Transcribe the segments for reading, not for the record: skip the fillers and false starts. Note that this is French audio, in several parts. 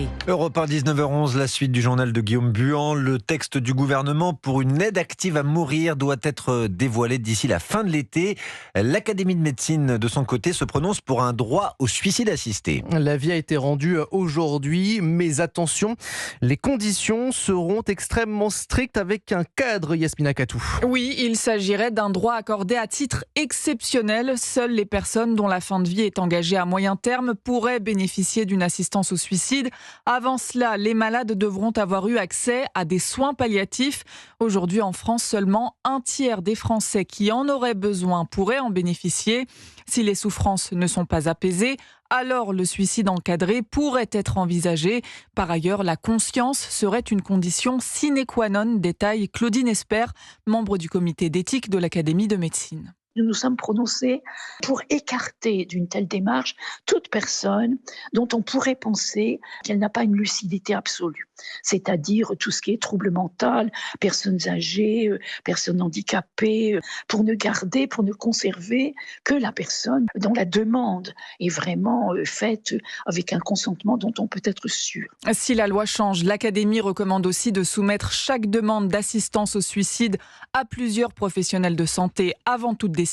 Cadré. Europe 1, 19h11, la suite du journal de Guillaume Buand. Le texte du gouvernement pour une aide active à mourir doit être dévoilé d'ici la fin de l'été. L'Académie de médecine, de son côté, se prononce pour un droit au suicide assisté. L'avis a été rendu aujourd'hui, mais attention, les conditions seront extrêmement strictes avec un cadre, Yasmina Katou. Oui, il s'agirait d'un droit accordé à titre exceptionnel. Seules les personnes dont la fin de vie est engagée à moyen terme pourraient bénéficier d'une assistance au suicide. Avant cela, les malades devront avoir eu accès à des soins palliatifs. Aujourd'hui, en France, seulement un tiers des Français qui en auraient besoin pourraient en bénéficier. Si les souffrances ne sont pas apaisées, alors le suicide encadré pourrait être envisagé. Par ailleurs, la conscience serait une condition sine qua non, détaille Claudine Espert, membre du comité d'éthique de l'Académie de médecine. Nous nous sommes prononcés pour écarter d'une telle démarche toute personne dont on pourrait penser qu'elle n'a pas une lucidité absolue, c'est-à-dire tout ce qui est trouble mental, personnes âgées, personnes handicapées, pour ne conserver que la personne dont la demande est vraiment faite avec un consentement dont on peut être sûr. Si la loi change, l'Académie recommande aussi de soumettre chaque demande d'assistance au suicide à plusieurs professionnels de santé avant toute décision.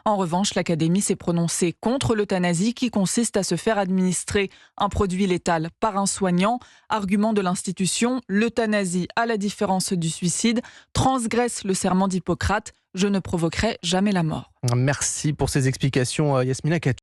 En revanche, l'Académie s'est prononcée contre l'euthanasie qui consiste à se faire administrer un produit létal par un soignant. Argument de l'institution, l'euthanasie, à la différence du suicide, transgresse le serment d'Hippocrate. Je ne provoquerai jamais la mort. Merci pour ces explications, Yasmina Katou.